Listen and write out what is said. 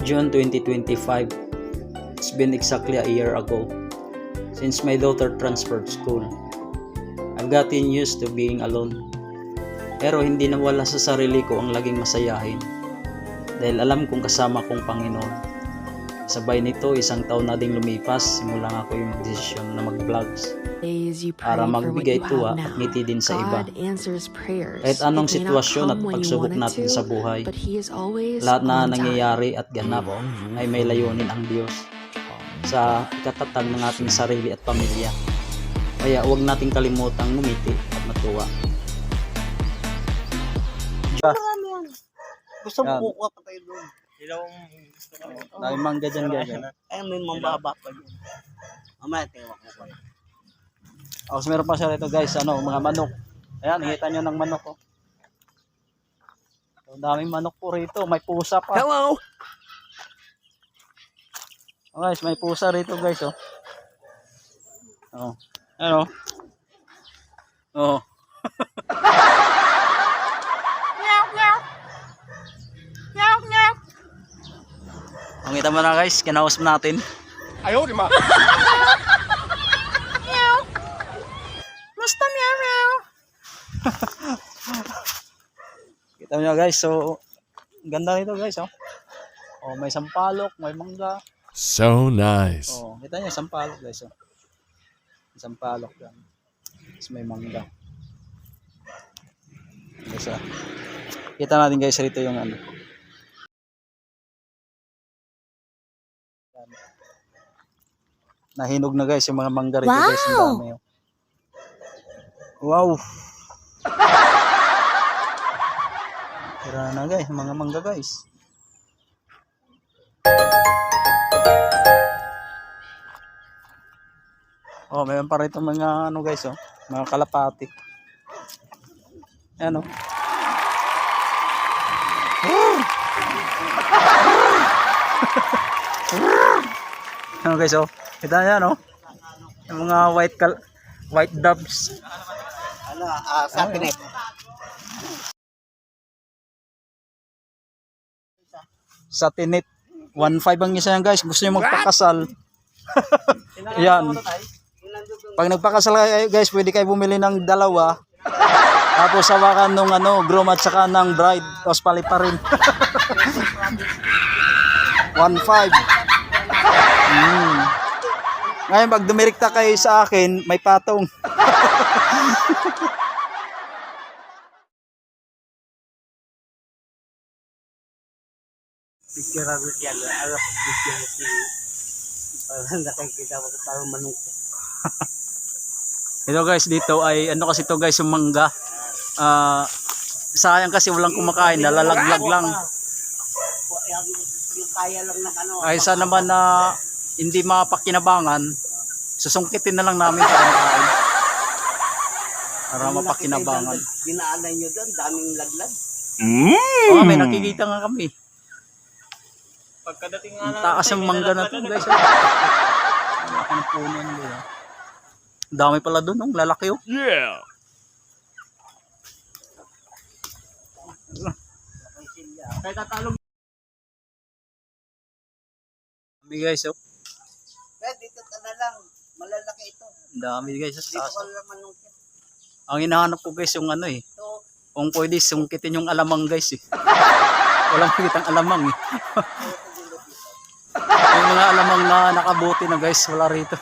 June 2025. It's been exactly a year ago since my daughter transferred school. I've gotten used to being alone. Pero hindi nawala sa sarili ko ang laging masayahin dahil alam kong kasama kong Panginoon. Sabay nito, isang taon na ding lumipas simula nga ako yung magdesisyon na mag-vlogs para magbigay tuwa at ngiti din sa iba. Kahit anong sitwasyon at pagsubok natin sa buhay, lahat na nangyayari at ganap ay may layunin ang Diyos sa ikatatag ng ating sarili at pamilya. Kaya huwag nating kalimutang ngumiti at matuwa. Gusto mo kukuha pa tayo doon. Gusto ko. Dahil mangga dyan guys. Ayun, may mambaba pa doon. Mamaya, tingnan ko pa. Tapos meron pa siya rito guys, mga manok. Ayan, nakita nyo ng manok. Oh. Ang daming manok po rito, may pusa pa. Hello! Oh, guys, may pusa rito guys. Oh. Ano? Oh. Meow, meow. Meow, meow. Ang kita mo na guys, kinausap natin. Ayaw, di ma. Meow. Basta meow, meow. Kita nyo guys, so ganda nito guys. Oh, may sampalok, may mangga. So nice. Oh, kita nyo sampalok guys. Sampalok yan. Tapos may mangga. Guys, kita natin guys rito yung nahinog na guys yung mga mangga rito guys. Ang dami. Wow. Tira na guys, mga mangga guys. Oh, mayroon pa rito mga guys, mga kalapati. Ayan Ano guys, kita niya yung mga white doves. Sapinet. Sa tinit 1.5 ang isa yan guys. Gusto niyo magpakasal. Yan. Pag nagpakasal kayo guys, pwede kayo bumili ng dalawa. Tapos hawakan nung groom at saka ng bride. Tapos palipa rin. 1.5. Ngayon pag dumirekta kayo sa akin, may patong. Picture ako yan. Ano ko picture ko siya. Parang nakikita ko parang manok. Ito guys, dito ay kasi to guys yung mangga. Sayang kasi walang kumakain, nalalaglag lang. Yung kaya lang ng Ay sa naman na hindi mapakinabangan, susungkitin na lang namin para makain. Para mapakinabangan. Dinaanan nyo doon, daming laglag. Oo, may nakikita nga kami. Pagkadating Ang taas ng mangga na to guys. Malaki ng puno nila. Dami pala doon, lalaki oh. Yeah. Kaya tatalog. Dami guys oh. Kaya dito ka na lang, malalaki ito. Dami guys sa Dito taas. ka lang manok. Ang hinahanap ko guys yung Ito, kung pwede sungkitin yung alamang guys eh. Walang kitang alamang eh. Yung mga alamang na nakabuti na guys, wala rito.